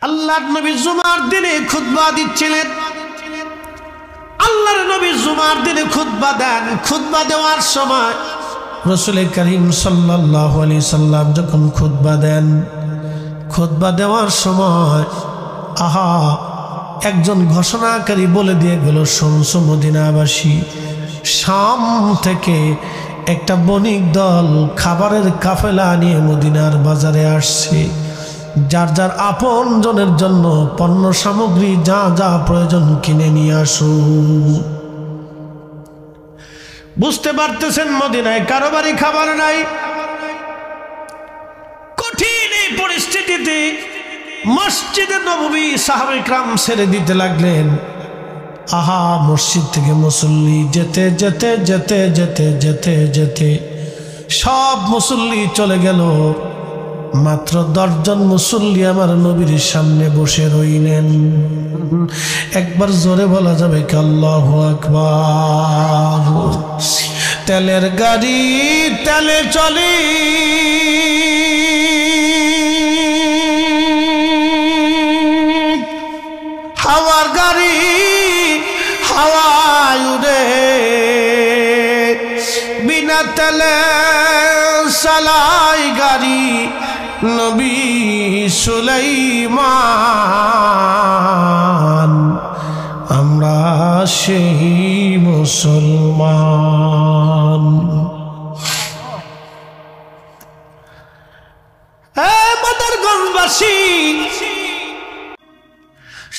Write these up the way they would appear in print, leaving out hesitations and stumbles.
আল্লাহর নবী জুমার দিনে খুতবা দিচ্ছিলেন। আল্লাহর নবী জুমার দিনে খুতবা দেন। খুতবা দেওয়ার সময় রাসূল করিম সাল্লাল্লাহু আলাইহি সাল্লাম যখন খুতবা দেন, খুতবা দেওয়ার সময় একজন ঘোষণাকারী বলে দিয়ে গেল, শুনছো মদিনাবাসী, শাম থেকে একটা বণিক দল খাবারের কাফেলা নিয়ে মদিনার বাজারে আসছে। যার যার আপন জনের জন্য পণ্য সামগ্রী যা যা প্রয়োজন কিনে নিয়ে আসো। বুঝতে পারতেছেন মদিনায় কারো বাড়ি খাবার নাই। কঠিন এই পরিস্থিতিতে মসজিদে নববী সাহাবায়ে কেরাম ছেড়ে দিতে লাগলেন। মসজিদ থেকে মুসল্লি যেতে যেতে যেতে যেতে যেতে যেতে সব মুসল্লি চলে গেল। মাত্র 10 জন মুসল্লি আমার নবীর সামনে বসে রইলেন। একবার জোরে বলা যাবে কি আল্লাহু আকবার। তেলের গাড়ি তেলে চলে, হাওয়ার গাড়ি হাওয়ায় উড়ে, বিনা তেলে চালাই গাড়ি নবী সুলাইমান। আমরা সেই মুসলমান। বদরগঞ্জবাসী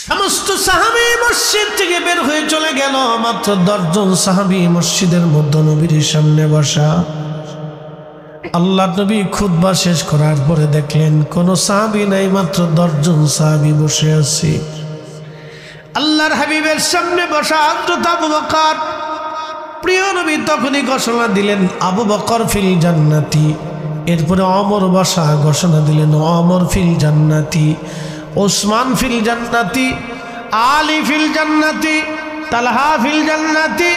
সমস্ত সাহাবী মসজিদ থেকে বের হয়ে চলে গেল। মাত্র 10 জন সাহাবী মসজিদের মধ্যে নবীর সামনে বসা। আল্লাহ নবী খুতবা শেষ করার পরে দেখলেন কোন সাহাবী নাই, মাত্র 10 জন সাহাবী বসে আছে। আল্লাহর হাবিবের সামনে বসা হযরত আবু বকর, প্রিয় নবী তখনই ঘোষণা দিলেন আবু বকর ফিল জান্নাতি। এরপরে ওমর বসা, ঘোষণা দিলেন ওমর ফিল জান্নাতি, ওসমান ফিল জান্নাতি, আলী ফিল জান্নাতি, তালহা ফিল জান্নাতি,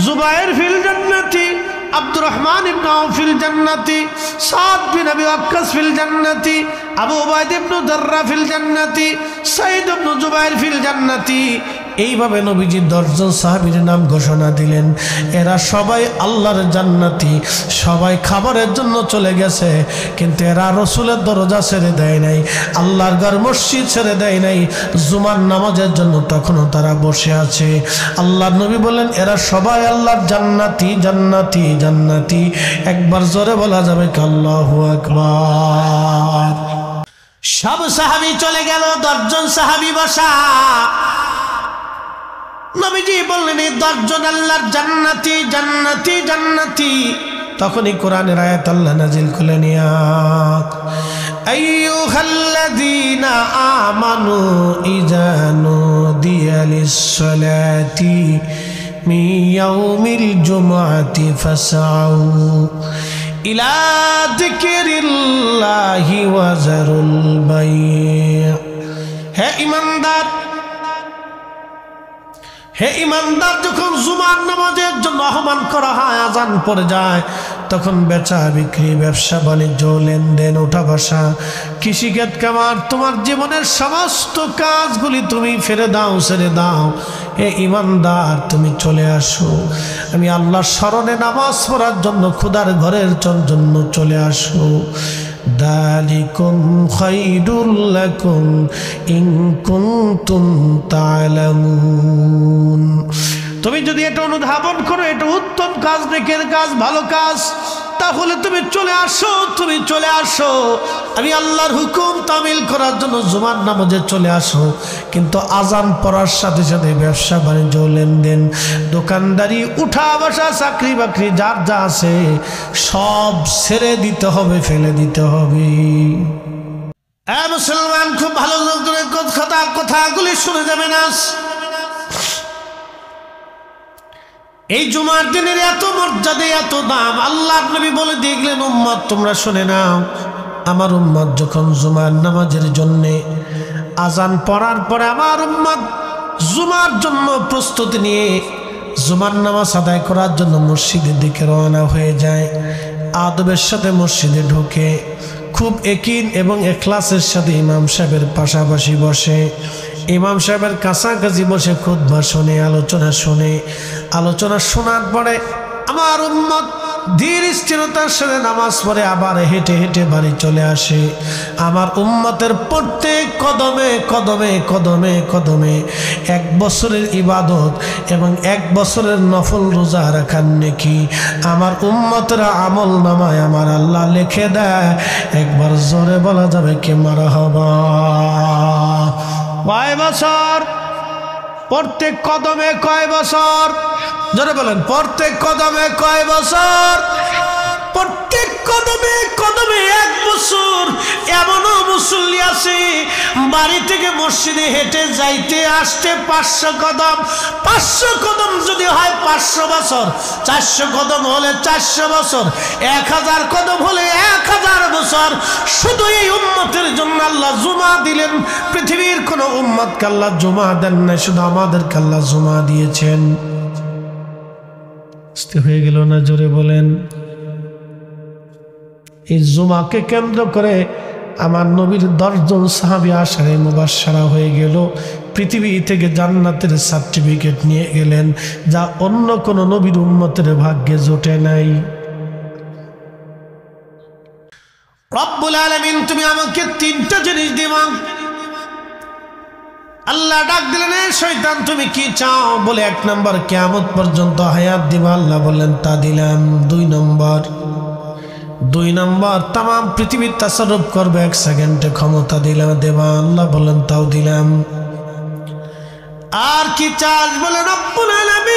জুবাইর ফিল জান্নাতি, আব্দুর রহমান ইবনে আউফ ফিল জান্নাতি, সাদ বিন আবি ওয়াক্কাস ফিল জান্নাতি, আবু উবাইদা ইবনে জাররাহ ফিল জান্নাতি, সাঈদ ইবনে জুবাইর ফিল জান্নাতি। এইভাবে নবীজি 10 জন সাহাবীর নাম ঘোষণা দিলেন। এরা সবাই আল্লাহর জান্নাতি, সবাই খাবারের জন্য চলে গেছে, কিন্তু এরা রাসূলের দরজা ছেড়ে দেয় নাই, আল্লাহর ঘর মসজিদ ছেড়ে দেয় নাই। জুমার নামাজের জন্য তখনও তারা বসে আছে। আল্লাহর নবী বলেন এরা সবাই আল্লাহর জান্নাতি জান্নাতি জান্নাতি। একবার জোরে বলা যাবে কি আল্লাহু আকবার। সব সাহাবী চলে গেল, 10 জন সাহাবী বসা। নবীজি বললেন এই 10 জন আল্লাহর জান্নাতি জান্নাতি জান্নাতি। তখনই কোরআনের আয়াত আল্লাহ নাজিল করলেন, আইয়ুহাল্লাযীনা আমানু ইযা নুদিয়া লিস-সালাতি মিন ইয়াউমিল জুমআতি ফাসআউ ইলা যিকরিল্লাহি ওয়া যারুল বাই'। হে ঈমানদার, হে ইমানদার, যখন জুমার নামাজের জন্য আহ্বান করা হয়, আজান পড়ে যায়, তখন বেচা বিক্রি, ব্যবসা বাণিজ্য, লেনদেন, ওঠা বসা, কৃষিকাজ, কামার, তোমার জীবনের সমস্ত কাজগুলি তুমি ছেড়ে দাও। হে ইমানদার, তুমি চলে আসো, আমি আল্লাহর স্মরণে নামাজ পড়ার জন্য খোদার ঘরের জন্য চলে আসো। দালিকুম খায়রুল লাকুম ইন কুনতুম তা'লামুন। তুমি যদি এটা অনুধাবন করো, এটা উত্তম কাজ, নেকের কাজ, ভালো কাজ, তাহলে তুমি চলে আসো, তুমি চলে আসো, আমি আল্লাহর হুকুম তামিল করার জন্য জুমার নামাজে চলে আসো। কিন্তু আজান পড়ার সাথে সাথে ব্যবসা বাণিজ্য, লেনদেন, দোকানদারি, উঠা বসা, চাকরি বাকরি, যার যা আছে সব ছেড়ে দিতে হবে, ফেলে দিতে হবে। মুসলমান, খুব ভালো করে কথাগুলি শুনে যাবে না। এই জুমার দিনের এত মর্যাদা, এত দাম। আল্লাহর নবী বলে দেখলেন উম্মত তোমরা শুনে নাও, আমার উম্মত যখন জুমার নামাজের জন্য আজান পড়ার পরে আমার উম্মত জুমার জন্য প্রস্তুতি নিয়ে জুমার নামাজ আদায় করার জন্য মসজিদের দিকে রওনা হয়ে যায়, আদবের সাথে মসজিদে ঢুকে খুব একিন এবং এখলাসের সাথে ইমাম সাহেবের পাশাপাশি বসে, ইমাম সাহেবের কাছাকাছি বসে খুতবা শুনে, আলোচনা শোনার পরে আমার উম্মত ধীর স্থিরতার সাথে নামাজ পড়ে আবার হেঁটে হেঁটে বাড়ি চলে আসে। আমার উম্মতের প্রত্যেক কদমে কদমে কদমে কদমে 1 বছরের ইবাদত এবং 1 বছরের নফল রোজা রাখার নেকি আমার উম্মতের আমল নামায় আমার আল্লাহ লিখে দেয়। একবার জোরে বলা যাবে কি মারহাবা। কয় বছর? প্রত্যেক কদমে কয় বছর? জোরে বলেন, প্রত্যেক কদমে কয় বছর? প্রত্যেক কদমে কদমে 1 বছর। এমনও মুসল্লি আছে বাড়ি থেকে মসজিদে হেঁটে যাইতে আসতে 500 কদম, 500 কদম যদি হয় 500 বছর, 400 কদম হলে 400 বছর, 1000 কদম হলে 1000 বছর। শুধু এই উম্মতের জন্য আল্লাহ জুমা দিলেন। পৃথিবীর কোন উম্মতকে আল্লাহ জুমা দেন না, শুধু আমাদেরকে আল্লাহ জুমা দিয়েছেন। হয়ে গেল না? জোরে বলেন। এই জুমাকে কেন্দ্র করে আমার নবীর 10 জন সাহাবী আশারে মুবাশশারা হয়ে গেল, পৃথিবী থেকে জান্নাতের সার্টিফিকেট নিয়ে গেলেন, যা অন্য কোন নবীর উম্মতের ভাগ্যে জোটে নাই। রব্বুল আলামিন তুমি আমাকে 3টা জিনিস দিবা। আল্লাহ ডাক দিলেন, এ শয়তান তুমি কি চাও? বলে 1 নম্বর কিয়ামত পর্যন্ত হায়াত দিবা। আল্লাহ বললেন তা দিলাম। 2 নম্বর তামাম পৃথিবীর তাসাররুফ করবে 1 সেকেন্ডে ক্ষমতা দিলাম দেবা। আল্লাহ বললেন তাও দিলাম। আর কি চাস? বলে রব্বুল আলামিন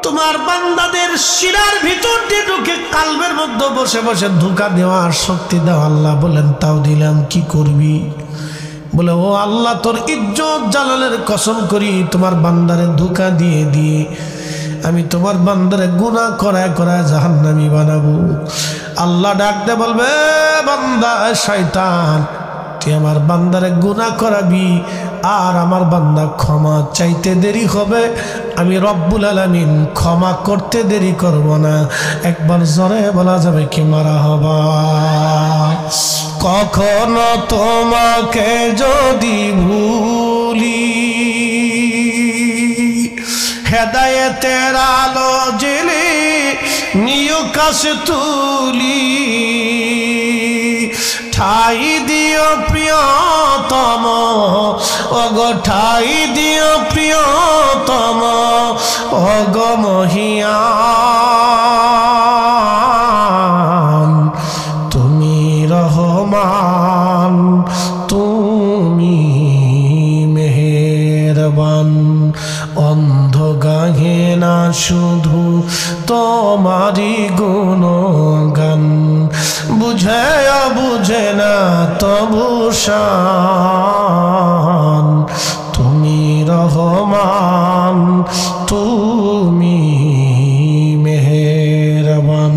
তোমার বান্দাদের শিরার ভিতর দিয়ে ঢুকে কালবের মধ্যে বসে বসে ধোঁকা দেওয়ার শক্তি দাও। আল্লাহ বলেন তাও দিলাম। কি করবি? বলে ও আল্লাহ তোর ইজ্জত জালালের কসম করি, তোমার বান্দারে ধোঁকা দিয়ে দিয়ে আমি তোমার বান্দারে গুনাহ করায় করায় জাহান্নামী বানাবো। আল্লাহ ডাকতে বলবে, বান্দা শয়তান তুই আমার বান্দারে গুনাহ করাবি আর আমার বান্দা ক্ষমা চাইতে দেরি হবে, আমি রব্বুল আলামিন ক্ষমা করতে দেরি করব না। একবার জোরে বলা যাবে কি মারহাবা। কখনো তোমাকে যদি ভুলি, হেদায়েতের আলো জেলে নিয় কাছে তুলি, ঠাই দিও প্রিয়তম, ওগো ঠাই দিও প্রিয়তম, ওগো মহিয়ান তুমি রহমান, তুমি মেহেরবান। অন্ধ গাহে না শুধু তোমারি গুণগান, বুঝে বুঝে না তবু শান, তুমি রহমান তুমি মেহেরবান।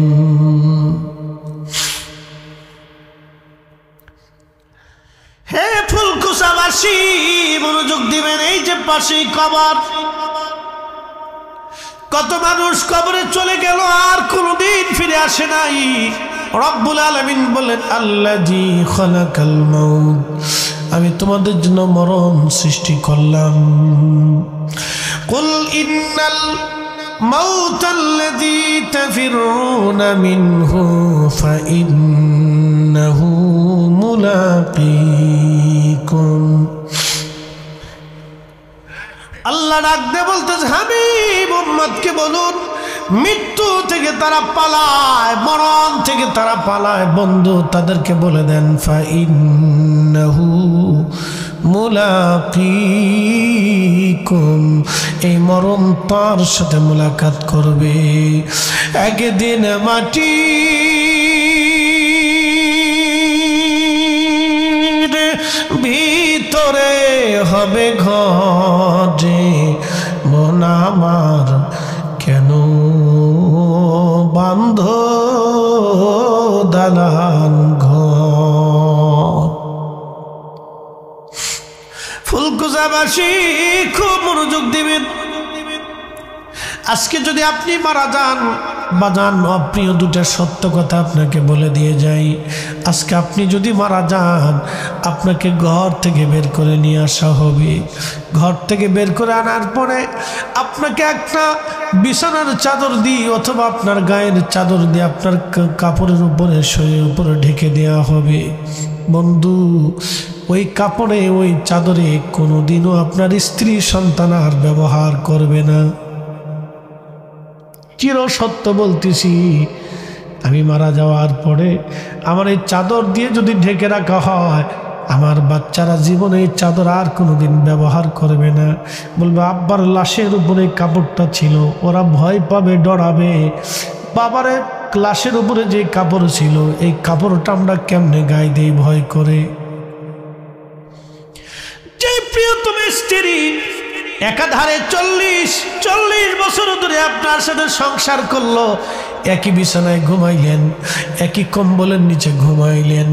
হে ফুলকুসাবাসী মনোযোগ দিবেন। এই যে পাশেই কবর, কত মানুষ কবরে চলে গেল আর কোনদিন ফিরে আসে নাই। রব্বুল আলামিন বলেন আল্লাযী খালাকাল মাউত, আমি তোমাদের জন্য মরণ সৃষ্টি করলাম। কুল ইন্নাল মাউতাল্লাযী তাফিরুনা মিনহু ফাইন্নাহু মুলাকীকুম। আল্লাহ ডাকতে বলতেছে, হাবিব উম্মতকে বলুন মৃত্যু থেকে তারা পালায়, মরণ থেকে তারা পালায়। বন্ধু তাদেরকে বলে দেন ফাইন্নাহু মুলাকীকুম, এই মরণ তার সাথে মুলাকাত করবে। একদিন মাটি ভিতরে হবে ঘরে, মন আমার কেন বান্ধ দালান ঘর। ফুলকুসাবাসী খুব মনোযোগ দিবেন। আজকে যদি আপনি মারা যান, বাজান অপ্রিয় দুটা সত্য কথা আপনাকে বলে দিয়ে যাই। আজকে আপনি যদি মারা যান, আপনাকে ঘর থেকে বের করে নিয়ে আসা হবে। ঘর থেকে বের করে আনার পরে আপনাকে একটা বিছানার চাদর দিয়ে অথবা আপনার গায়ের চাদর দিয়ে আপনার কাপড়ের উপরে শরীরের উপরে ঢেকে দেওয়া হবে। বন্ধু, ওই কাপড়ে ওই চাদরে কোনোদিনও আপনার স্ত্রী সন্তান আর ব্যবহার করবে না। চির সত্য বলতেছি, আমি মারা যাওয়ার পরে আমার এই চাদর দিয়ে যদি ঢেকে রাখা হয়, আমার বাচ্চারা জীবনে এই চাদর আর কোনোদিন ব্যবহার করবে না। বলবে আব্বার লাশের উপরে কাপড়টা ছিল, ওরা ভয় পাবে, ডরাবে। বাবারে লাশের উপরে যে কাপড় ছিল, এই কাপড়টা আমরা কেমনে গায়ে দিই ভয় করে। যে প্রিয়তম স্ত্রী একাধারে 40 বছর ধরে আপনার সাথে সংসার করলো, একই বিছানায় ঘুমাইলেন, একই কম্বলের নিচে ঘুমাইলেন,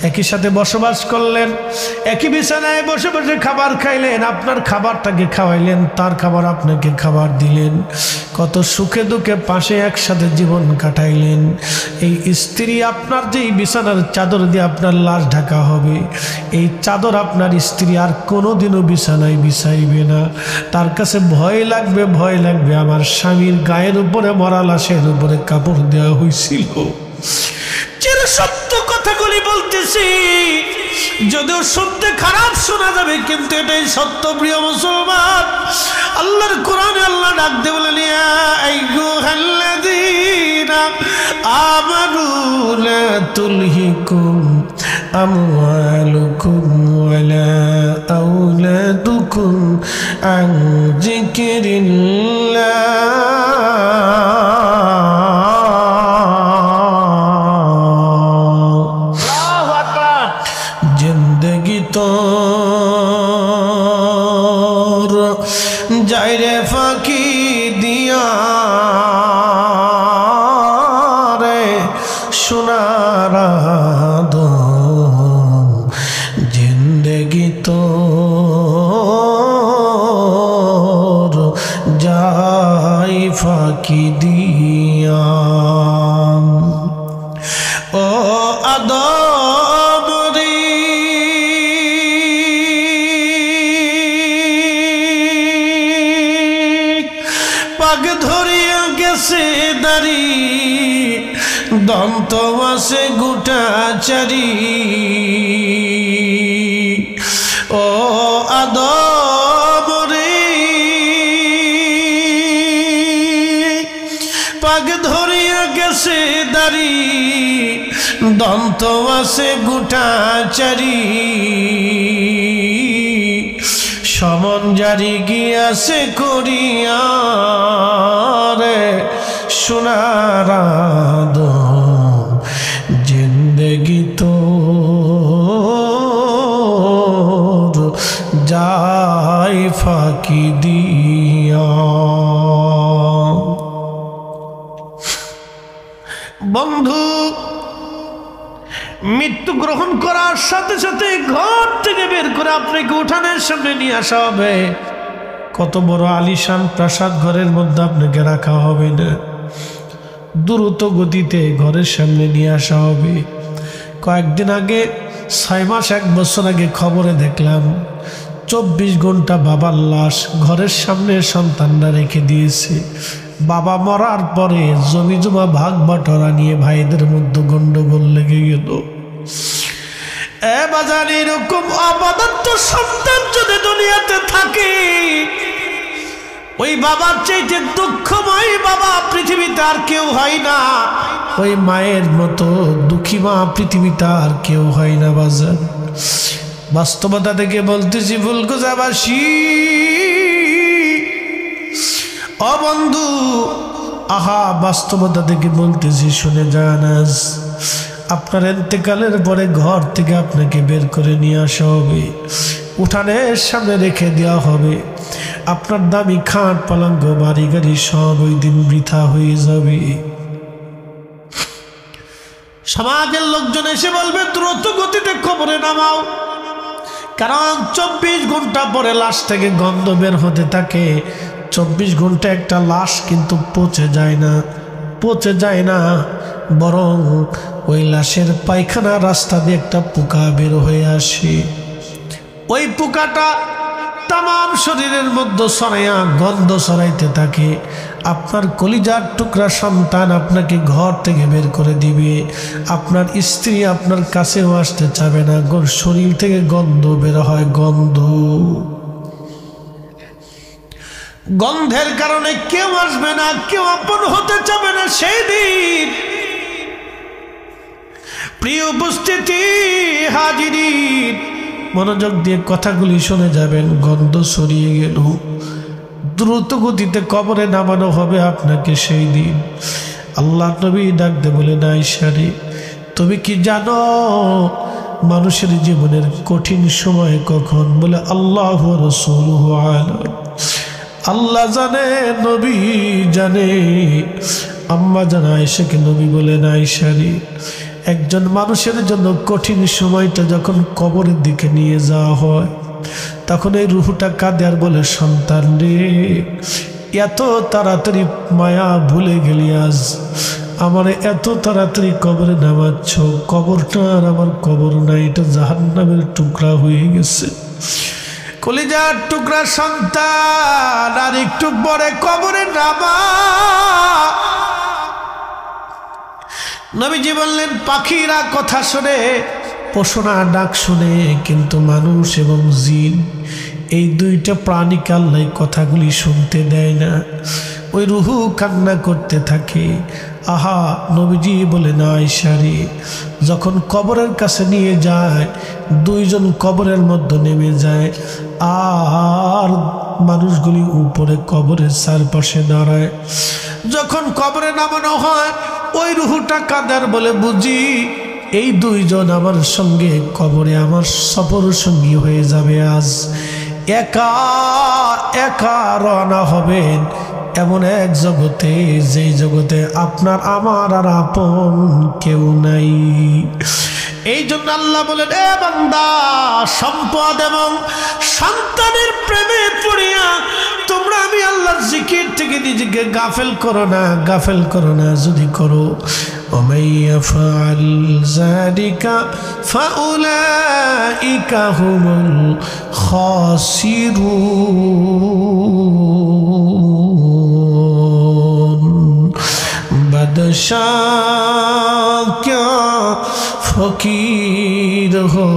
একই সাথে বসবাস করলেন, একই বিছানায় বসে বসে খাবার খাইলেন, আপনার খাবারটাকে খাওয়াইলেন, তার খাবার আপনাকে খাবার দিলেন, কত সুখে দুঃখে পাশে একসাথে জীবন কাটাইলেন। এই স্ত্রী আপনার যে বিছানার চাদর দিয়ে আপনার লাশ ঢাকা হবে, এই চাদর আপনার স্ত্রী আর কোনোদিনও বিছানায় বিছাইবে না। তার কাছে ভয় লাগবে আমার স্বামীর গায়ের উপরে মরা লাশের উপরে কাপড় দেওয়া হয়েছিল। চির সত্য কথাগুলি বলতেছি, যদিও শুনতে খারাপ শোনা যাবে, কিন্তু এটাই সত্য। প্রিয় মুসলমান, আল্লাহর কোরআনে আল্লাহ ডাক দিয়ে বলেন, ইয়া আইয়ুহাল্লাযীনা আমানু লা তুলহিকুম আমওয়ালুকুম ওয়ালা আওলাদুকুম আন যিকরিল্লাহ। জিন্দগি তোর যাইরে ফাঁকি দিয়া রে সোনার আদম, জিন্দগি তোর যাই ফাঁকি দিয়া। ও আদম রে, পাগ ধরিয়া গেছে দাড়ি, দন্ত আছে গোটাচারি। ও আদম রে, পাগ ধরিয়া গেছে দাড়ি, দন্ত আছে গোটাচারি। সমন জারি গিয়াছে করিয়া রে সোনার আদম, জিন্দগি তোর যাই ফাঁকি দিয়া। বন্ধু, মৃত্যু গ্রহণ করার সাথে সাথে ঘর থেকে বের করে আপনাকে উঠানের সামনে নিয়ে আসা হবে। কত বড় আলিশান প্রাসাদ ঘরের মধ্যে আপনাকে রাখা হবে না, দ্রুত গতিতে ঘরের সামনে নিয়ে আসা হবে। কয়েকদিন আগে, 6 মাস 1 বছর আগে খবরে দেখলাম 24 ঘন্টা বাবার লাশ ঘরের সামনে সন্তানরা রেখে দিয়েছে। বাবা মরার পরে জমি জমা ভাগ বাটোয়ারা নিয়ে ভাইদের মধ্যে গন্ডগোল লেগে গেল। বাজার এরকম অবাদত্ত সন্তান যদি দুনিয়াতে থাকে, ওই বাবার চাইতে দুঃখময় বাবা পৃথিবীতে আর কেউ হয় না। ওই মায়ের মতো দুঃখী মা পৃথিবীতে আর কেউ হয় না। বাজার বাস্তবতা থেকে বলতেছি, ফুলকুচাবাসী ও বন্ধু, আহা বাস্তবতা থেকে বলতেছি, শুনে যান। আজ আপনার ইন্তেকালের পরে ঘর থেকে আপনাকে বের করে নিয়ে আসা হবে, উঠানের সামনে রেখে দেওয়া হবে। আপনার দামি খাট পালঙ্ক বাড়ি গাড়ি সব ওই দিন বৃথা হয়ে যাবে। সমাজের লোকজন এসে বলবে, দ্রুত গতিতে কবরে নামাও, কারণ 24 ঘন্টা পরে লাশ থেকে গন্ধ বের হতে থাকে। 24 ঘন্টা একটা লাশ কিন্তু পচে যায় না, পচে যায় না, বরং ওই লাশের পায়খানা রাস্তা দিয়ে একটা পোকা বের হয়ে আসে। ওই পোকাটা তাম শরীরের মধ্যে ছড়াইয়া গন্ধ ছড়াইতে থাকে। আপনার কলিজার টুকরা সন্তান আপনাকে ঘর থেকে বের করে দিবে, আপনার স্ত্রী আপনার কাছেও আসতে চাবে না, শরীর থেকে গন্ধ বের হয়। গন্ধের কারণে কেউ আসবে না, কেউ আপন হতে চাবে না। সেই দিন প্রিয় উপস্থিতি, হাজিরিন, মনোযোগ দিয়ে কথাগুলি শুনে যাবেন। গন্ধ ছড়িয়ে গেল, দ্রুত গতিতে কবরে নামানো হবে আপনাকে। সেই দিন আল্লাহ নবী ডাকতে বলে, আয়েশা রে, তুমি কি জানো মানুষের জীবনের কঠিন সময় কখন? বলে আল্লাহ ওয়া রাসূলুহু আলাম। আল্লাহ জানে, নবী জানে। আম্মা জান আয়েশাকে নবী বলেন, আয়েশা রে, একজন মানুষের জন্য কঠিন সময়টা যখন কবরের দিকে নিয়ে যাওয়া হয়, তখন এই রুহটা কাঁদে আর বলে, সন্তান রে, এত তাড়াতাড়ি মায়া ভুলে গেলি, আজ আমার এত তাড়াতাড়ি কবরে নামাচ্ছ। কবরটা আর আমার কবর নাই, এটা জাহান্নামের টুকরা হয়ে গেছে। কলিজার টুকরা সন্তান, আর একটু পরে কবরে নামা। নবীজি বললেন, পাখিরা কথা শুনে, পশুরা ডাক শুনে, কিন্তু মানুষ এবং জিন এই দুইটা প্রাণীকে আল্লাহ কথাগুলি শুনতে দেয় না। ওই রুহু কান্না করতে থাকে। আহা, নবীজি বলেন, আয়েশা রে, যখন কবরের কাছে নিয়ে যায়, দুইজন কবরের মধ্যে নেমে যায়, আর মানুষগুলি উপরে কবরের চারপাশে দাঁড়ায়। যখন কবরে নামানো হয়, ওই রুহুটা কাঁদার বলে, বুঝি এই দুইজন আমার সঙ্গে কবরে আমার সফর সঙ্গী হয়ে যাবে। আজ একা একা রওনা হবেন এমন এক জগতে, যেই জগতে আপনার আমার আর আপন কেউ নাই। এই জন্য আল্লাহ বলেন, এ বান্দা, সম্পদ এবং সন্তানের প্রেমে পড়িয়া তোমরা আমি আল্লাহর জিকির থেকে নিজেকে গাফেল করো না, গাফেল করো না। যদি করো, ومن يفعل ذلك فأولئك هم الخاسرون। बादशाह क्या फकीर हो,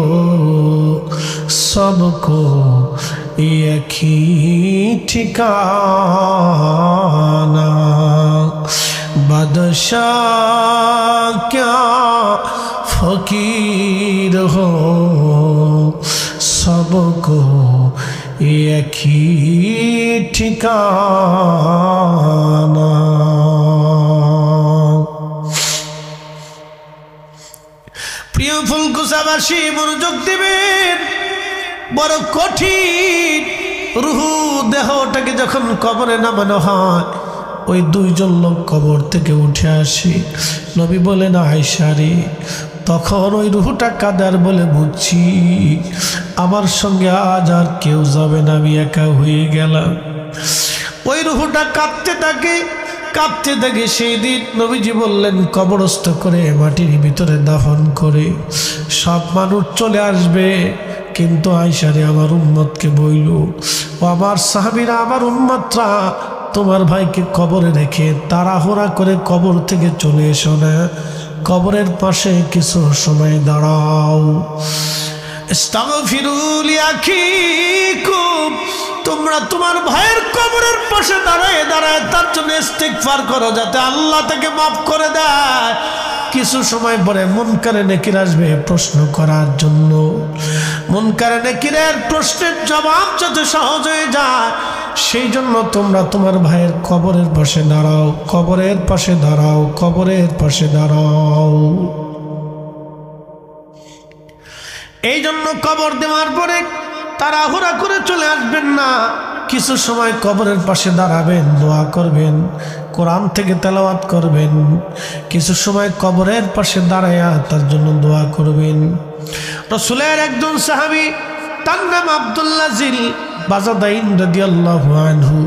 सबको एक ही ठिकाना। बादशाह क्या फकीर हो, सबको एक ही ठिकाना। প্রিয় ফুলকুচাবাসী, মনোযোগ দিবেন। বড় কঠিন রুহু দেহটাকে যখন কবরে নামানো হয়, ওই দুইজন লোক কবর থেকে উঠে আসে। নবী বলেন, আয়েশা রে, তখন ওই রুহুটা কাঁদার বলে, বুঝছি আমার সঙ্গে আজ আর কেউ যাবে না, আমি একা হয়ে গেলাম। ওই রুহুটা কাঁদতে থাকে, কাঁদতে থাকে। সেই দিন নবীজি বললেন, কবরস্থ করে মাটির ভিতরে দাফন করে সব মানুষ চলে আসবে, কিন্তু আয়েশা রে, আমার উম্মতকে বইল, ও আমার সাহাবীরা, আমার উম্মতরা, তোমার ভাইকে কবরে রেখে তাড়াহুড়া করে কবর থেকে চলে এসো না, কবরের পাশে কিছু সময় দাঁড়াও। ইস্তাগফিরু লিআখিকুম, তোমরা তোমার ভাইয়ের কবরের পাশে দাঁড়ায় দাঁড়ায় তার জন্য ইস্তিগফার করো, যাতে আল্লাহ তাকে মাফ করে দেয়। কিছু সময় পরে মুনকারে নেকির আসবে প্রশ্ন করার জন্য। মুনকারে নেকিরের প্রশ্নের জবাব যাতে সহজ হয়ে যায়, সেই জন্য তোমরা তোমার ভাইয়ের কবরের পাশে দাঁড়াও, কবরের পাশে দাঁড়াও, কবরের পাশে দাঁড়াও। এই জন্য কবর দেওয়ার পরে তাড়াহুড়া করে চলে আসবেন না, কিছু সময় কবরের পাশে দাঁড়াবেন, দোয়া করবেন, কোরআন থেকে তেলাওয়াত করবেন, কিছু সময় কবরের পাশে দাঁড়ায়া তার জন্য দোয়া করবেন। রাসূলের একজন সাহাবী, তার নাম আব্দুল্লাহ জিল বাজাদাইন রাদিয়াল্লাহু আনহু,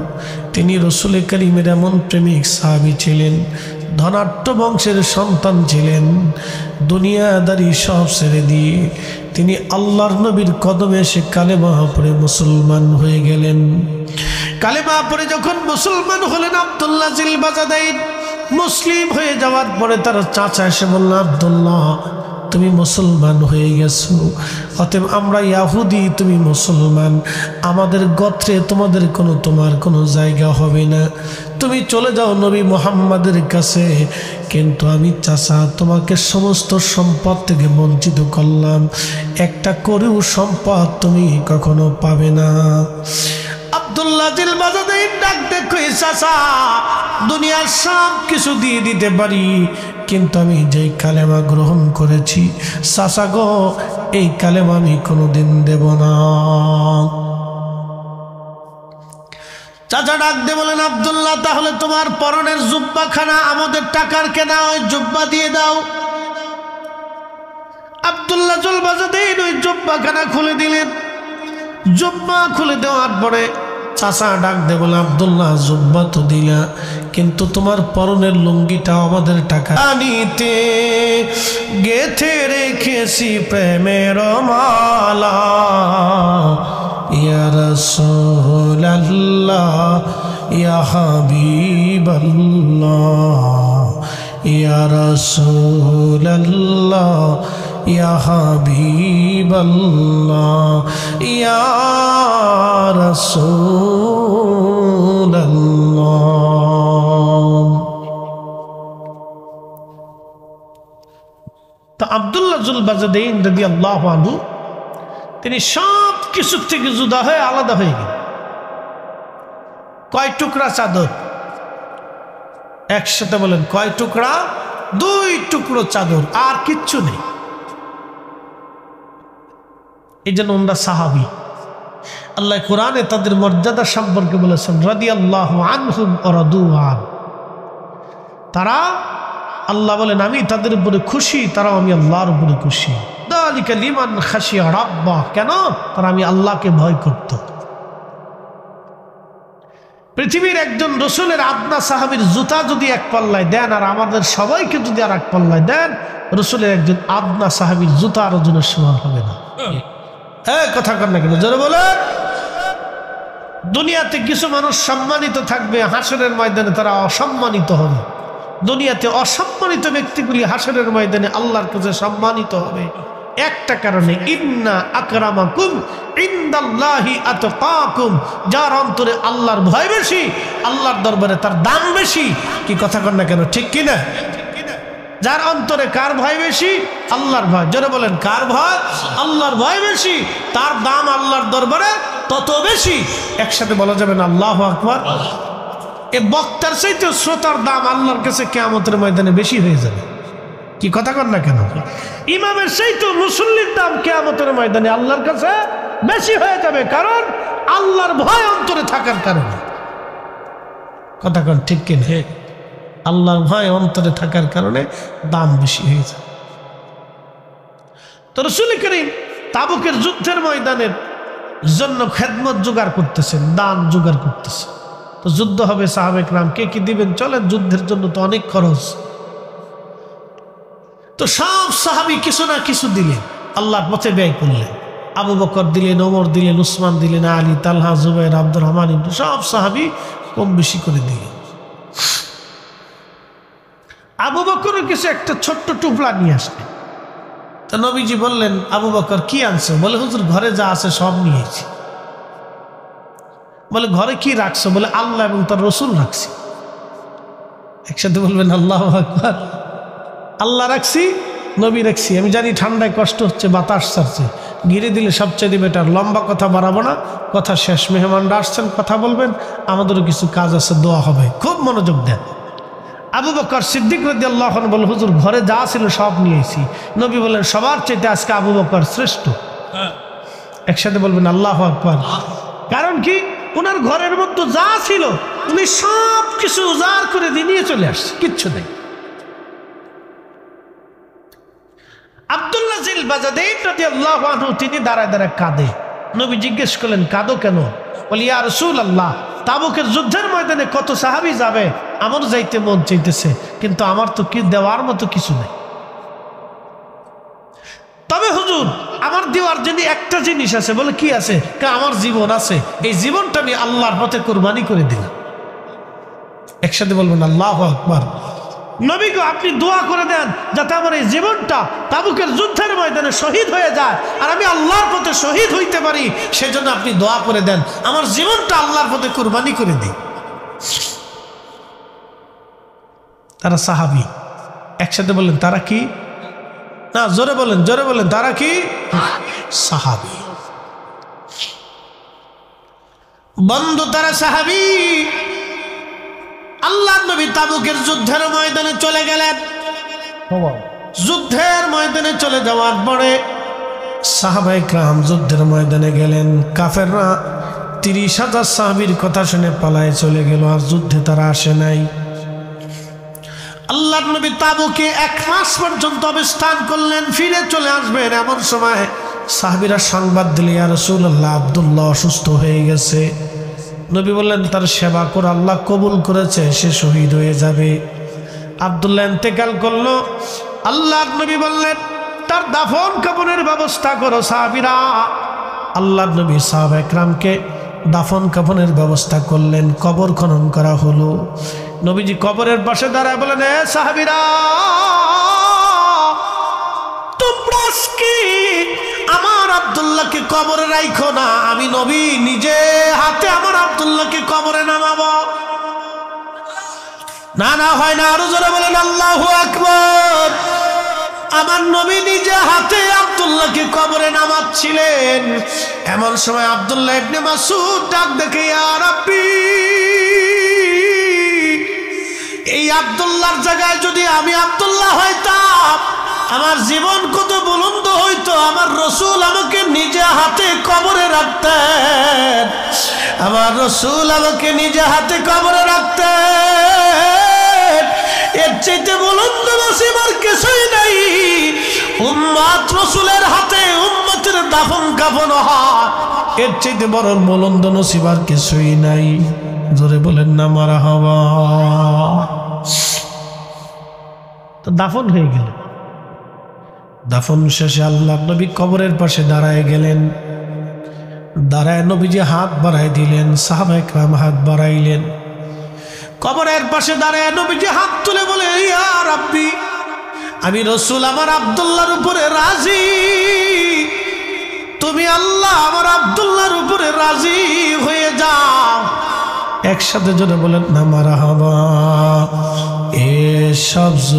তিনি রাসূল করিমের এমন প্রেমিক সাহাবী ছিলেন, ধনাঢ্য বংশের সন্তান ছিলেন। দুনিয়াদারি সব ছেড়ে দিয়ে তিনি আল্লাহর নবীর কদমে এসে কালেমা পড়ে মুসলমান হয়ে গেলেন। কালেমা পড়ে যখন মুসলমান হলেন আব্দুল্লাহ জিল বাজাদাইন, মুসলিম হয়ে যাওয়ার পরে তার চাচা এসে বলল, আব্দুল্লাহ তুমি মুসলমান হয়ে গেছো, অতএব আমরা ইয়াহুদি, তুমি মুসলমান, আমাদের গোত্রে তোমার কোনো জায়গা হবে না, তুমি চলে যাও নবী মুহাম্মাদের কাছে। কিন্তু আমি চাচা তোমাকে সমস্ত সম্পদ থেকে বঞ্চিত করলাম, একটা করেও সম্পদ তুমি কখনো পাবে না। আব্দুল্লাহ জিল বাজাদাইন ডাক দেখো, চাচা দুনিয়ার সব কিছু দিয়ে দিতে পারি, কিন্তু আমি যেই কালেমা গ্রহণ করেছি চাচা গো, এই কালেমা আমি কোনোদিন দেব না। চাচা ডাক দিয়ে বলেন, আব্দুল্লাহ তাহলে তোমার পরনের জুব্বাখানা আমাদের টাকার কেনা, ওই জুব্বা দিয়ে দাও। আব্দুল্লাহ জিল বাজাদাইন ওই জুব্বাখানা খুলে দিলেন। জুব্বা খুলে দেওয়ার পরে চাচা ডাক দে বলে, আব্দুল্লাহ জুব্বা তো দিলা, কিন্তু তোমার পরনের লুঙ্গিটা আমাদের টাকা নিতে গেথে রেখেছি প্রেমের মালা। ইয়া রাসূলুল্লাহ ইয়া হাবিবাল্লাহ, ইয়া রাসূলুল্লাহ ইয়া হাবিবাল্লাহ, ইয়া রাসূলুল্লাহ। তো আব্দুল্লাহ জুল বাজাদাইন রাদিয়াল্লাহু আনহু তিনি সব কিছু থেকে জুদা হয়ে আলাদা হয়ে গেলেন। কয় টুকরা চাদর? একসাথে বলেন, কয় টুকরা? 2 টুকরো চাদর, আর কিচ্ছু নেই। এই জন্য ওনারা সাহাবী। আল্লাহ কোরআনে তাদের মর্যাদা সম্পর্কে বলেছেন, রাদিয়াল্লাহু আনহুম ওয়া রাদু আন। তারা, আল্লাহ বলেন আমি তাদের উপরে খুশি, তারাও আমি আল্লাহর উপরে খুশি। যালিকা লিমান খাশিয়া রাব্বাহ, কেন? তারা আমি আল্লাহকে ভয় করত। পৃথিবীর একজন রসুলের আদনা সাহাবীর জুতা যদি এক পাল্লায় দেন আর আমাদের সবাইকে যদি আর এক পাল্লায় দেন, রসুলের একজন আদনা সাহাবীর জুতা আর ওজনের সমান হবে না। কথা কর না কেন, জোরে বলে। দুনিয়াতে কিছু মানুষ সম্মানিত থাকবে, হাসরের ময়দানে তারা অসম্মানিত হবে। দুনিয়াতে অসম্মানিত ব্যক্তিগুলি হাসরের ময়দানে আল্লাহর কাছে সম্মানিত হবে একটা কারণে, ইন্না আকরামাকুম ইনদাল্লাহি আতকাকুম, যার অন্তরে আল্লাহর ভয় বেশি, আল্লাহর দরবারে তার দাম বেশি। কি কথা কর না কেন, ঠিক কিনা? যার অন্তরে কার ভয় বেশি? আল্লাহর ভয়। জোরে বলেন, কার ভয়? আল্লাহর ভয় বেশি, তার দাম আল্লাহর দরবারে তত বেশি। একসাথে বলা যাবে না আল্লাহু আকবার? এ বক্তার চাইতে শ্রোতার দাম আল্লাহর কাছে কিয়ামতের ময়দানে বেশি হয়ে যাবে। কি কথা কর না কেন? ইমামের চাইতে মুসল্লির দাম কিয়ামতের ময়দানে আল্লাহর কাছে বেশি হয়ে যাবে, কারণ আল্লাহর ভয় অন্তরে থাকার কারণে। কথা কন ঠিক কিনা? আল্লাহর ভয় অন্তরে থাকার কারণে দাম বেশি হয়ে যায়। তো রাসূল করিম তাবুকের যুদ্ধের ময়দানের জন্য খেদমত জোগাড় করতেছেন, দান জোগাড় করতেছেন। তো যুদ্ধ হবে, সাহাবে কেরাম কে কি দিবেন? চলেন, যুদ্ধের জন্য তো অনেক খরচ। তো সব সাহাবী কিছু না কিছু দিলেন, আল্লাহর পথে ব্যয় করলেন। আবু বকর দিলেন, ওমর দিলেন, উসমান দিলেন, আলী, তালহা, জুবাইর, আব্দুর রহমান, সব সাহাবী কম বেশি করে দিলেন। আবু বকরের কিছু একটা ছোট্ট টুপলা নিয়ে আসলেন। তো নবীজি বললেন, আবু বকর কি আনছো? বলে, হুজুর ঘরে যা আছে সব নিয়েছি। বলে, ঘরে কি রাখছো? বলে, আল্লাহ এবং তার রসুল রাখছি। একসাথে বলবেন আল্লাহু আকবার। আল্লাহ রাখছি, নবী রাখছি। আমি জানি ঠান্ডায় কষ্ট হচ্ছে, বাতাস ছাড়ছে, ঘিরে দিলে সবচেয়ে বেটার। লম্বা কথা বাড়াবো না, কথা শেষ। মেহমানরা আসছেন, কথা বলবেন, আমাদেরও কিছু কাজ আছে, দোয়া হবে, খুব মনোযোগ দেন। আবু বকর সিদ্দিক রাদিয়াল্লাহু আনহু বলে, হুজুর ঘরে যা ছিল সব নিয়েছি। নবী বললেন, সবার চাইতে আজকে আবু বকর শ্রেষ্ঠ। একসাথে বলবেন আল্লাহু আকবার। কারণ কি? ওনার ঘরের মধ্যে যা ছিল উনি সব কিছু উজাড় করে দিয়ে নিয়ে চলে আসছে, কিচ্ছু নেই। আব্দুল্লাহ জিল বাজাদাইন রাদিয়াল্লাহু আনহু তিনি দাঁড়ায় দাঁড়ায় কাঁদে। নবী জিজ্ঞেস করলেন, কাঁদো কেন? বলি, ইয়া রাসূলুল্লাহ, তাবুকের যুদ্ধের ময়দানে কত সাহাবী যাবে, আমার যাইতে মন চাইতেছে, কিন্তু আমার তো কি দেওয়ার মতো কিছু নেই। তবে হুজুর আমার দেওয়ার জন্য একটা জিনিস আছে। বলে কি আছে? আমার জীবন আছে, এই জীবনটা আমি আল্লাহর পথে কুরবানি করে দিলাম। একসাথে বলবেন আল্লাহু আকবার। নবী গো, আপনি দোয়া করে দেন যাতে আমার এই জীবনটা তাবুকের যুদ্ধের ময়দানে শহীদ হয়ে যায় আর আমি আল্লাহর পথে শহীদ হইতে পারি, সেজন্য আপনি দোয়া করে দেন আমার জীবনটা আল্লাহর পথে কুরবানি করে দিই। তারা সাহাবী। একসাথে বলেন তারা কি? না, জোরে বলেন, জোরে বলেন, তারা কি? সাহাবী। বন্ধু, তারা সাহাবী। আল্লাহর নবী তাবুকের যুদ্ধের ময়দানে চলে গেলেন। যুদ্ধের ময়দানে চলে যাওয়ার পরে সাহাবায়ে কেরাম যুদ্ধের ময়দানে গেলেন। কাফেররা 30,000 সাহাবীর কথা শুনে পালায় চলে গেল, আর যুদ্ধে তারা আসে নাই। আল্লাহর নবী তাবুকে 1 মাস পর্যন্ত অবস্থান করলেন, ফিরে চলে আসবেন। এমন সময় সাহাবীরা সংবাদ দিলে, ইয়া রাসূলুল্লাহ, আব্দুল্লাহ অসুস্থ হয়ে গেছে। নবী বললেন তার সেবা করে আল্লাহ কবুল করেছে, সে শহীদ হয়ে যাবে। আব্দুল্লাহ ইন্তেকাল করলো। আল্লাহর নবী বললেন তার দাফন কাফনের ব্যবস্থা করো। সাহাবীরা, আল্লাহর নবী সাহাবায়ে কেরামকে দাফন কাফনের ব্যবস্থা করলেন। কবর খনন করা হলো। নবীজি কবরের পাশে দাঁড়ায় বলেন, এ সাহাবীরা, তোমরা কি আমার আব্দুল্লাহকে কবরে রাখো না? আমি নবী নিজে হাতে আমার আব্দুল্লাহকে কবরে নামাবো। না না, হয় না। আরো জোরে বলেন আল্লাহু আকবার। আমার নবী নিজে হাতে আব্দুল্লাহকে কবরে নামাচ্ছিলেন। এমন সময় আব্দুল্লাহ ইবনে মাসউদ ডাক দেখে, ইয়া রাব্বি, এই আব্দুল্লাহর জায়গায় যদি আমি আব্দুল্লাহ হইতাম, আমার জীবন কত বুলন্দ হইতো। আমার রাসূল আমাকে নিজে হাতে কবরে রাখতেন, আমার রাসূল আমাকে নিজে হাতে কবরে রাখতেন। এর চাইতে বুলন্দ নসিব আর কিছুই নাই। উম্মত রাসূলের হাতে উম্মতের দাফন কাফন হয়, এর চাইতে বড় বুলন্দ নসিব আর কিছুই নাই। জোরে বলেন না মারহাবা। তো দাফন হয়ে গেল। দাফন শেষে আল্লাহর নবী কবরের পাশে দাঁড়ায় গেলেন। দাঁড়ায় নবীজি হাত বাড়াই দিলেন, সাহাবায়ে কেরাম হাত বাড়াইলেন। কবরের পাশে দাঁড়ায় নবীজি হাত তুলে বলে, ইয়া রাব্বি, আমি রাসূল আমার আব্দুল্লাহর উপরে রাজি। তুমি আল্লাহ আমার আব্দুল্লাহর উপরে রাজি হয়ে যাও। একসাথে জোরে বলেন না মারহাবা। এ সবজ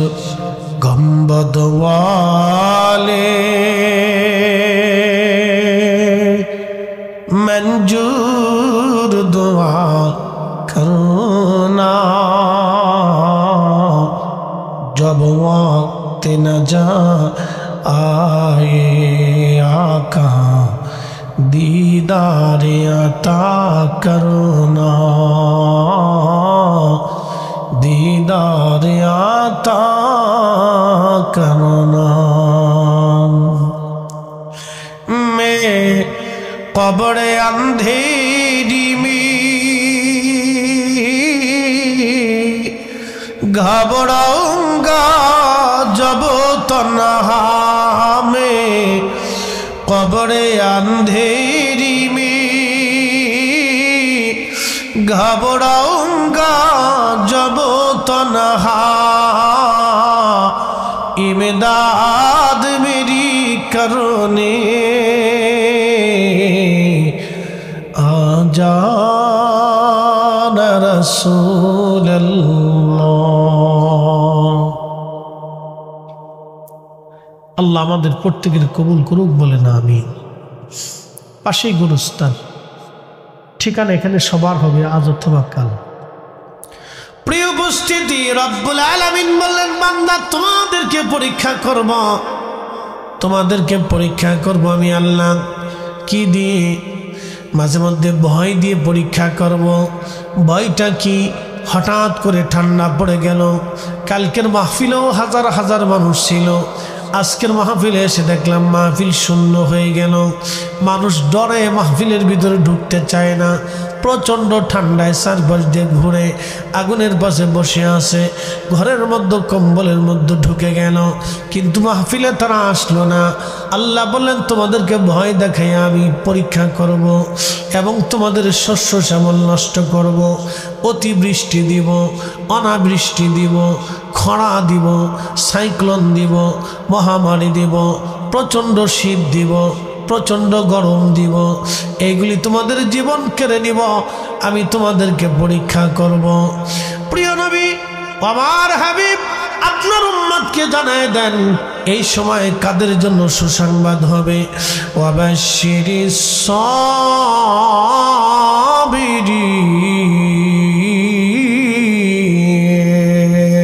গম্বদ ওয়ালে मंजूर दुआ करना, जब वक्त न जा आए आका दीदार अता करना, दीदार अता करना। मैं कब्र अंधेरी में घबराऊंगा जब तन्हा में, कब्र अंधेरी में घबराऊंगा जब तन्हा, इमदाद मेरी करने आजाना रसूल আল্লাহ আমাদের প্রত্যেকের কবুল করুক, বলেন আমিন। পাশেই গুরুস্থান, ঠিকানা এখানে সবার হবে আজ অথবা কাল। প্রিয় উপস্থিতি, রব্বুল আলামিন বললেন, বান্দা তোমাদেরকে পরীক্ষা করব, তোমাদেরকে পরীক্ষা করব আমি আল্লাহ। কি দিয়ে? মাঝে মধ্যে ভয় দিয়ে পরীক্ষা করব। ভয়টা কি? হঠাৎ করে ঠান্ডা পড়ে গেল। কালকের মাহফিলেও হাজার হাজার মানুষ ছিল, আজকের মাহফিলে এসে দেখলাম মাহফিল শূন্য হয়ে গেল। মানুষ ডরে মাহফিলের ভিতরে ঢুকতে চায় না। প্রচণ্ড ঠান্ডায় চারপাশ দিয়ে ঘুরে আগুনের পাশে বসে আছে। ঘরের মধ্যে কম্বলের মধ্যে ঢুকে গেল, কিন্তু মাহফিলে তারা আসলো না। আল্লাহ বললেন, তোমাদেরকে ভয় দেখাই আমি পরীক্ষা করব এবং তোমাদের শস্য শ্যামল নষ্ট করব, অতিবৃষ্টি দিব, অনাবৃষ্টি দিব, খরা দিব, সাইক্লোন দিব, মহামারী দিব, প্রচণ্ড শীত দিব, প্রচণ্ড গরম দিব, এইগুলি তোমাদের জীবন কেড়ে নিব, আমি তোমাদেরকে পরীক্ষা করব। প্রিয় নবী, আমার হাবিব, আপনার উম্মতকে জানায় দেন এই সময় কাদের জন্য সুসংবাদ হবে। ওয়াবাশশিরিস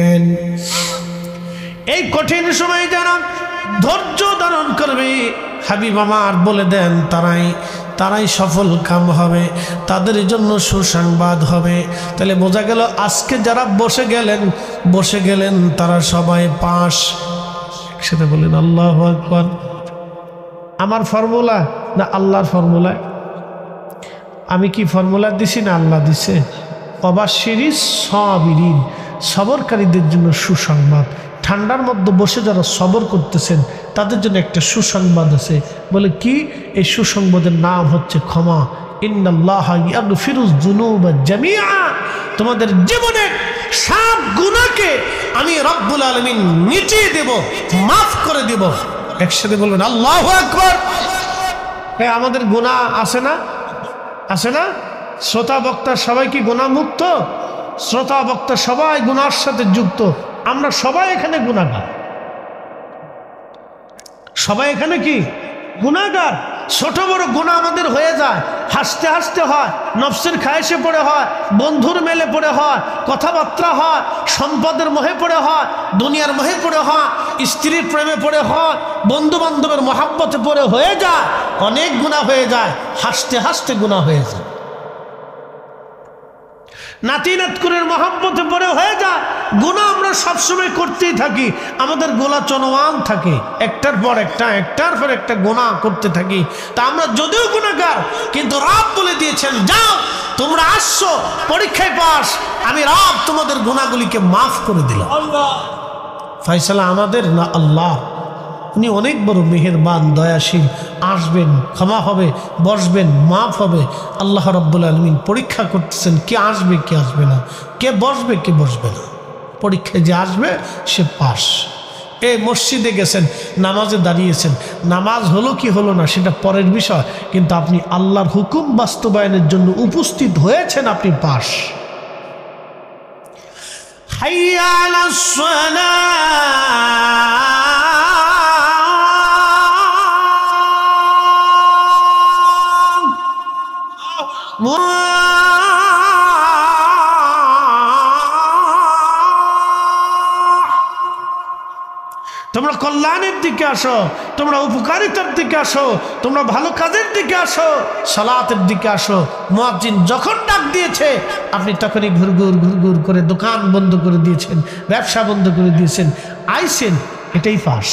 সাবিরিন, এই কঠিন সময় যারা ধৈর্য ধারণ করবে, হাবিব আমার বলে দেন তারাই সফল কাম হবে, তাদের জন্য সুসংবাদ হবে। তাহলে বোঝা গেল আজকে যারা বসে গেলেন তারা সবাই পাস। সেটা বলেন আল্লাহু আকবার। আমার ফর্মুলা না আল্লাহর ফর্মুলা? আমি কি ফর্মুলা দিছি না আল্লাহ দিছে? ওয়াবাশশিরিস সাবিরিন, সবরকারীদের জন্য সুসংবাদ। ঠান্ডার মধ্যে বসে যারা সবর করতেছেন তাদের জন্য একটা সুসংবাদ আছে। বলে কি? এই সুসংবাদের নাম হচ্ছে ক্ষমা। ইন্নাল্লাহা ইয়াগফিরুয যুনুবা জামিআ, তোমাদের জীবনের সব গুনাহকে আমি রব্বুল আলামিন মিটিয়ে দেব, মাফ করে দেব। একসাথে বলবেন আল্লাহু আকবার। আমাদের গুনাহ আছে না? আছে না? শ্রোতা বক্তা সবাই কি গুনাহ মুক্ত? শ্রোতা বক্তা সবাই গুনার সাথে যুক্ত। আমরা সবাই এখানে গুনাহগার, সবাই এখানে কি গুনাহগার। ছোট বড় গুনাহ আমাদের হয়ে যায়, হাসতে হাসতে হয়, নফসের খায়েশে পড়ে হয়, বন্ধুর মেলে পড়ে হয়, কথাবার্তা হয়, সম্পদের মোহে পড়ে হয়, দুনিয়ার মোহে পড়ে হয়, স্ত্রীর প্রেমে পড়ে হয়, বন্ধু বান্ধবের মহাব্বতে পড়ে হয়ে যায়, অনেক গুনাহ হয়ে যায়, হাসতে হাসতে গুনাহ হয়ে যায়। নাতি নাতকুরের মহাব্বতে পড়ে হয়ে যায় গুনাহ। আমরা সবসময় করতেই থাকি, আমাদের গোলা চলমান থাকে, একটার পর একটা গুনাহ করতে থাকি। তা আমরা যদিও গুনাহগার, কিন্তু রব বলে দিয়েছেন, যাও তোমরা আসছো পরীক্ষায় পাস, আমি রব তোমাদের গুনাহগুলিকে মাফ করে দিলাম। ফয়সালা আমাদের না আল্লাহ। উনি অনেক বড় মেহেরবান, দয়াশীল। আসবেন, ক্ষমা হবে, বসবেন, মাফ হবে। আল্লাহ রাব্বুল আলামিন পরীক্ষা করতেছেন কে আসবে কে আসবে না, কে বসবে কে বসবে না। পরীক্ষায় যে আসবে সে পাস। এই মসজিদে গেছেন, নামাজে দাঁড়িয়েছেন, নামাজ হলো কি হলো না সেটা পরের বিষয়, কিন্তু আপনি আল্লাহর হুকুম বাস্তবায়নের জন্য উপস্থিত হয়েছেন, আপনি পাস। হাইয়া আলাস সালাহ, তোমরা কল্যাণের দিকে আসো, তোমরা উপকারিতার দিকে আসো, তোমরা ভালো কাজের দিকে আসো, সালাতের দিকে আসো। মুয়াজ্জিন যখন ডাক দিয়েছে আপনি তখনই ঘুরঘুর করে দোকান বন্ধ করে দিয়েছেন, ব্যবসা বন্ধ করে দিয়েছেন, আইসেন, এটাই পাস।